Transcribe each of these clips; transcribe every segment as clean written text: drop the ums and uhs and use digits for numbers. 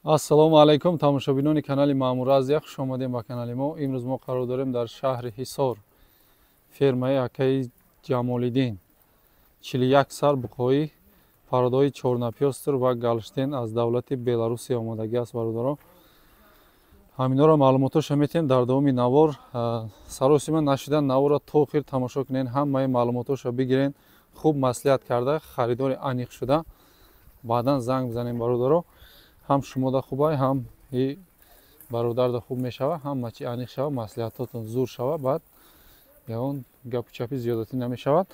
ассалому алайкум тамошобинони канали маъмур азия, хуш омадем ба канали мо. Имрӯз мо қарор дорем дар шаҳри Ҳисор, фермаи акаи Ҷамолиддин 41 сар буқои пародои чорнапёстр ва галштен аз давлати Беларусия омадагӣ аст. бародаро, ҳаминҳоро маълумотоша метем дар давоми навор. саросима нашидан навора то охир тамошо кунен, ҳамаи маълумотоша бигирен, хуб маслиҳат карда харидори аниқ шуда баъдан занг бизанем. бародаро, ҳам шумода хубай, ҳам бародарда хуб мешава, ҳама чи аниқ шава, маслиҳатотон зур шава, баъд ягон гапу чапи зиёдатӣ намешавад.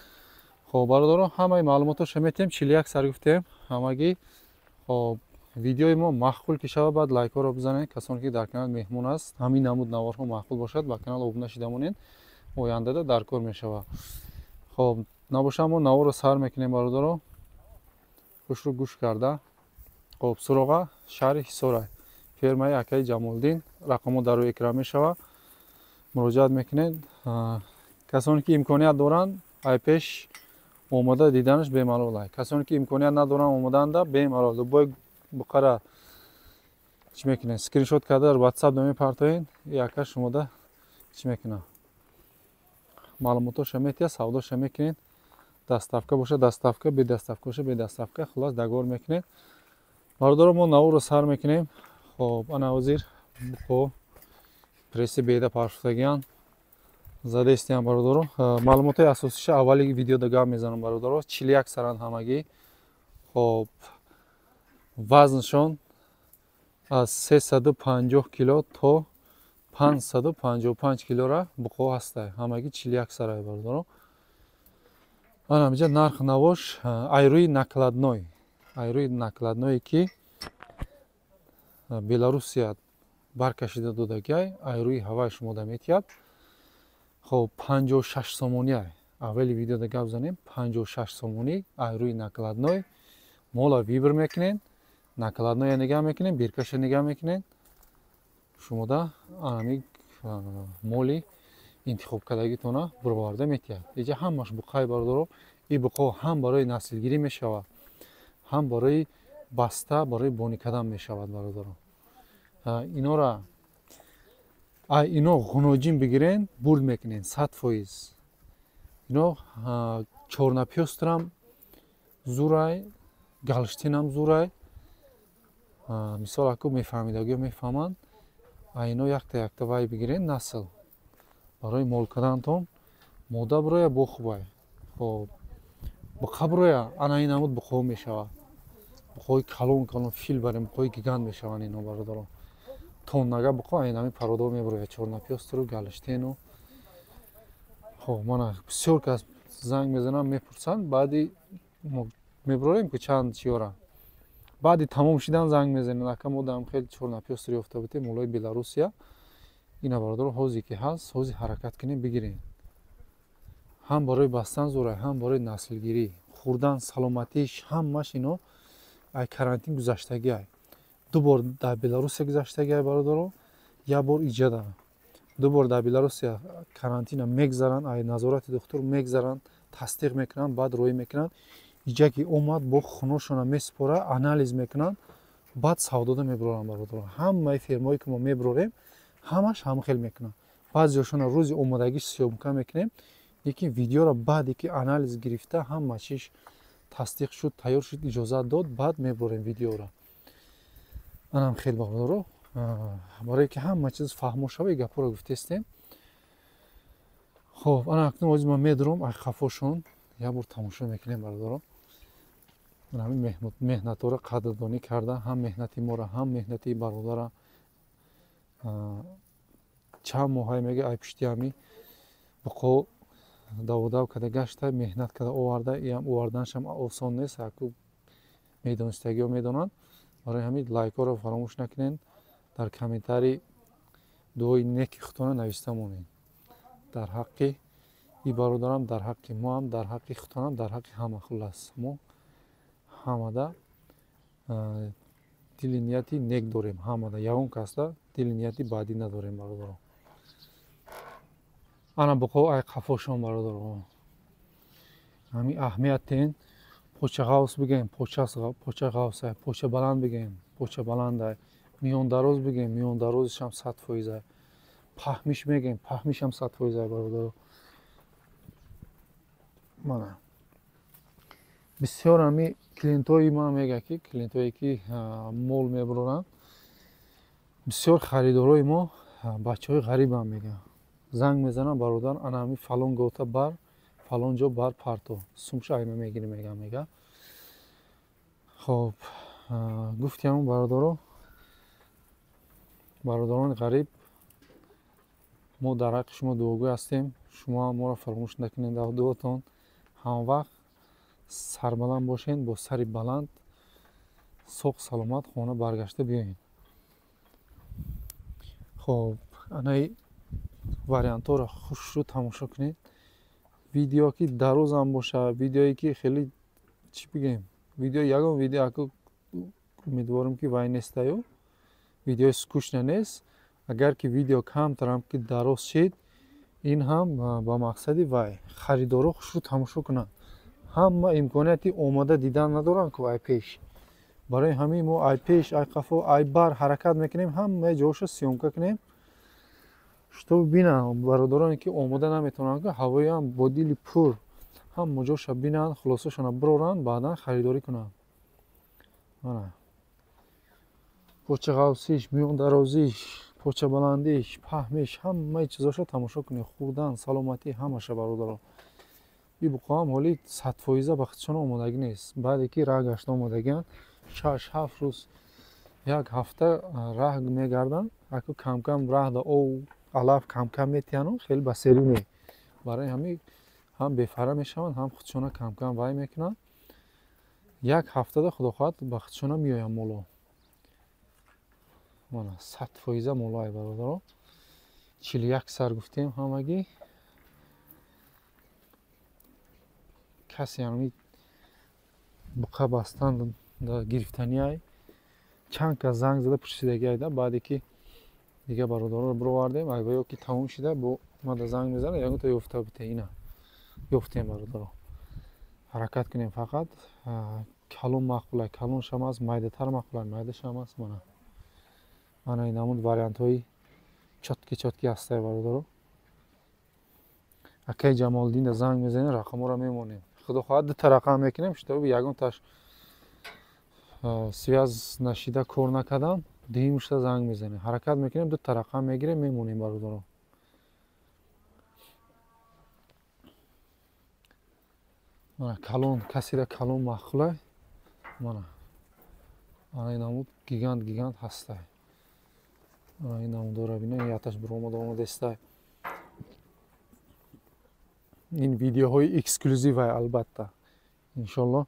хоб бародаро, ҳамаи маълумотоша метем, 41 сар гуфтем ҳамагӣ. хоб видеои мо махқул ки шава, баъд лайкҳоро бизанед. касоне ки дар канал меҳмон аст, ҳамин намуд наворҳо махқул бошад, ба канал обуна шида монед, ояндада дар кор мешава. хоб набоша мо наворро сар мекунем. бародаро, хушрӯ гӯш карда. хоб суроға шаҳри Ҳисор, фермаи акаи Ҷамолиддин, рақамҳо дар рӯи экран мешава, муроҷиат мекунед. касоне ки имконият доранд ай пеш омада диданаш бемалол. касоне ки имконият надоранд омаданда бемалол. любой буқара чӣ мекунед, скриншот карда дар WhatsApp мепартоед, яка шумода чӣ мекунад, маълумотоша метиҳад, савдоша мекунед. даставка боша даставка, бедаставка боша бедаставка, хулос дагор мекунед. бародаро, мо наворро сар мекунем. хоб ана ҳозир буқо пресси беда паршудагиян задестиян. бародаро, маълумотои асосиша аввали видеода гап мезанам. бародаро, 41 саранд ҳамагӣ. хоб вазншон аз 350 кило то 555 килора буқо ҳастай. ҳамагӣ 41 сарай. бародаро, ана инҷа нарх навош айрӯи накладной, айрӯи накладное ки Беларусия баркашида додагиай, айрӯи ҳавай шумода метиҳад. хоб 56 сомония. аввали видеода гап занем, 56 сомонӣ айрӯи накладной. мола вибр мекунен, накладное нигоҳ мекунен, биркаша нигоҳ мекунен. шумода ами моли интихобкардагитона бурварда метиҳад. инҷа ҳамаш буқаи. бародаро, ин буқо ҳам барои наслгирӣ мешавад, ҳам барои баста, барои бонӣ кардан мешавад. бародаро, инора ино ғуноҷин бигирен, бурд мекунен 100%. ино чорнапёстрам зурай, галштинам зурай. мисол ако мефаҳмидагиҳо мефаҳманд, ино якта вай бигирен насл барои мол кардантон. мода бироя бо хубай. хоб буқа бироя, ана ин намуд буқо мешавад. буқои калон фил барем, буқои гигант мешаванд ино. бародаро, тоннага буқо ин ҳами пародо мебирояд, чорнапёстру галштену. хоб мана бисёр кас занг мезанам, мепурсанд, баъди мебурорем ки чанд чиёра, баъди тамом шидан занг мезанед, ака мо дам хел чорнапёстр ёфта бутем молои Беларусия. ина бародаро, ҳозе ки ҳаст, ҳозе ҳаракат кунем бигирем. ҳам барои бастан зурай, ҳам барои наслгирӣ, хӯрдан, саломатиш, ҳамаш ино ай карантин гузаштагиай. ду бор дар Беларусия гузаштагиай. бародаро, як бор иҷада. ду бор дар Беларусия карантина мегзаранд, ай назорати духтур мегзаранд, тасдиқ мекунанд, баъд роӣ мекунанд. иҷа ки омад бо хуношона месупора, анализ мекунанд, баъд савдода мебуроранд. бародаро, ҳамаи фермое ки мо мебурорем ҳамаш ҳамхел мекунанд. баъзеошона рӯзи омадагӣ сёмка мекунем, лекин видеоро баъде ки анализ гирифта ҳама чиш тасдиқ шуд, тайёр шуд, иҷозат дод, баъд мебурорем видеоро. анам хеле бародаро барое ки ҳама чиз фаҳмо шавад гапҳоро гуфтестем. хоб ана акнун ози ман медурам ай хафошон як бор тамошо мекунем бародаро. ҳамин меҳнатҳоро қадрдонӣ карда ҳам меҳнати моро ҳам меҳнати бародара чанд моҳае мега ай пишти ҳами буқо даводав када гашта меҳнат када оварда иам оварданашам осон нест. аку медонистагиҳо медонанд. барои ҳамин лайкҳоро фаромӯш накунед. дар комментарӣ дуои неки худтона нависта монед. дар ҳаққи и бародарам, дар ҳаққи моам, дар ҳаққи худтонам, дар ҳаққи ҳама хулас мо ҳамада дили нияти нек дорем. ҳамада ягон касда дили нияти баъдӣ надорем бародаро. ана буқо ай қафошон бародаро ҳамин аҳмиятен поча ғавс бигем поча ғавсай, поча баланд бигем поча баландай, миёндароз бигем миёндарозишам 100%, паҳмиш мегем паҳмишам 100% бародаро. мана бисёр ҳами клиентҳои ман мега ки клиентҳое ки мол мебуроранд бисёр харидорои мо бачаҳои ғарибам мега занг мезанам бародар ана ҳами фалон гота бар фалон ҷо бар парто сумша айна мегирӣ мега. хоб гуфтиам бародарони ғариб мо дар ҳаққи шумо дуогӯй ҳастем. шумо моро фаромӯш накунед дар дуотон. ҳамвақт сарбаланд бошед, бо сари баланд соғ саломат хона баргашта биёед. хоб анаи вариантҳоро хушрӯ тамошо кунед. видео ки дарозам боша видеое ки хеле чӣ бигем видео ягон видео аку умедворам ки вай нестаю видеои скучна нест. агар ки видео камтарам ки дароз шид ин ҳам ба мақсади вай харидоро хушрӯ тамошо кунанд. ҳама имконияти омода дидан надоранд ку ай пеш. барои ҳамин мо ай пеш ай қафо ай бар ҳаракат мекунем ҳамаи ҷоҳошо сёмка кунем што бинанд бародароне ки омода наметавонанд ки ҳавоиам бо дили пур ҳама ҷоша бинанд хулосашона бироранд баъдан харидорӣ кунанд. мана поча ғавсиш миёндарозиш поча баландиш паҳмиш ҳамаи чизошо тамошо кунед. хурдан саломатӣ ҳамаша бародаро. и буқоам ҳоли 100% ба худшона омодагӣ нест. баъде ки раҳ гашта омодагианд 6-7 рӯз як ҳафта раҳ мегарданд. аку камкам раҳда ов алаф камкам метиҳану хеле ба серӣ не. барои ҳамин ҳам бефара мешаванд ҳам худшона камкам вай мекунанд. як ҳафтада худохоҳад ба худшона меоям моло. мана 100% моло ай бародаро. 41 сар гуфтем ҳамагӣ. касе ҳами буқа бастан гирифтани ай чанд кас занг зада пурсидаги айда баъде ки дига бародароро бировардем айваё ки тамом шида бо мада занг мезана ягонта ёфта бите ина ёфтем бародаро. ҳаракат кунем фақат калон мақбулай калоншам аст майдатар мақбулай майдашам аст. мана ана ин ҳамун вариантҳои чотки ҳастай бародаро. акай ҷамолдин занг мезанем рақамҳоро мемонем. худохоҳад дута рақам мекунем штоби ягонташ связ нашида кор накардам дуюмашта занг мезанем ҳаракат мекунем дута рақам мегирем мемонем бародаро. мана калон касида калон махлай. мана ана ин ҳамуд гигант ҳастай. ана ин ҳамудора бина яташ биромадестай. ин видеоҳои эксклюзивай албатта иншолло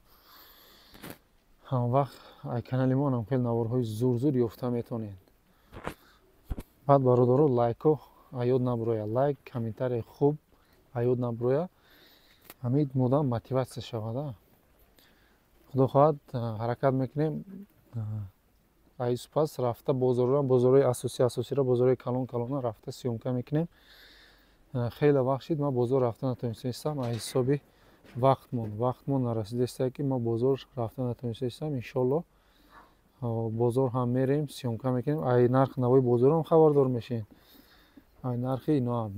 ҳамвақт ай канали монам хеле наворҳои зур ёфта метавонед. баъд бародаро лайко аёд набуроя лайк комментарияи хуб аёд набуроя ҳамид модам мотиватсия шавада. худо хоҳад ҳаракат мекунем айсупас рафта бозорҳои асосиро бозорҳои калона рафта сёмка мекунем. хеле вақт шид ман бозор рафта натонистам аз ҳисоби вақтмон нарасидастае ки ман бозор рафта натонистам. иншолло бозор ҳам мерем сёмка мекунем. ай нарх навои бозорам хабардор мешин. ай нархи иноам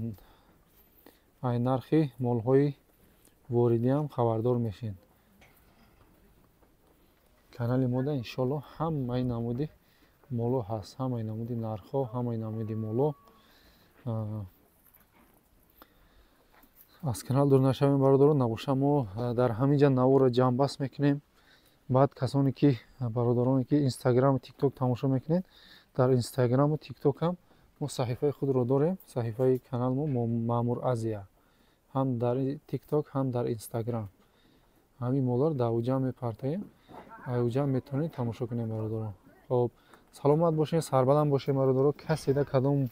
ай нархи молҳои воридиам хабардор мешин. канали мода иншолло ҳамаи намуди моло ҳаст, ҳамаи намуди нархҳо, ҳамаи намуди моло. аз канал дур нашавем бародарон, набоша мо дар ҳамин ҷа наворро ҷамъбаст мекунем. баъд касоне ки бародароне ки инстаграму тикток тамошо мекунед, дар инстаграму тикток ҳам мо саҳифаи худро дорем. Саҳифаи канал мо Маъмур Азия, ҳам дар тикток, ҳам дар инстаграм. ҳамин молар давҷа мепартоем, айҷа метавонед тамошо кунед бародарон. хоб саломат бошед, сарбаланд бошед бародарон. каседа кадом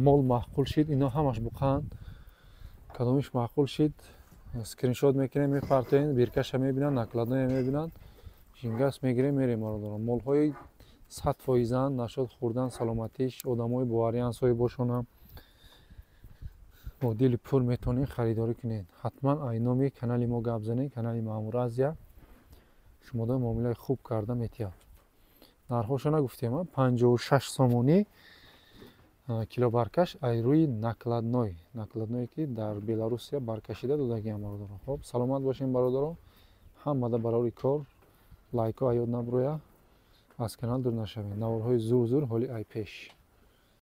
мол маъқул шид, ино ҳамаш буқаанд. кадомиш маъқул шид, скриншот мекунем, мепартоем, биркаша мебинанд, накладное мебинанд, шингас мегирем, мерем бародарон. молҳои 100%-анд, нашод хӯрдан, саломатиш, одамои бовариян соҳиб бошонам. бо дили пур метавонед харидорӣ кунед. ҳатман ай номи канали мо гап занед, канали Маъмур Азия. шумода муомилаи хуб карда метиҳад. нархошо нагуфтем, 56 сомонӣ килобаркаш айрӯи накладной. накладное ки дар Беларусия баркашида додагиам бародарон. хоб саломат бошем бародарон. ҳамада барори кор лайко аёд наброя. аз канал дур нашавед. наворҳои зур ҳоли айпеш.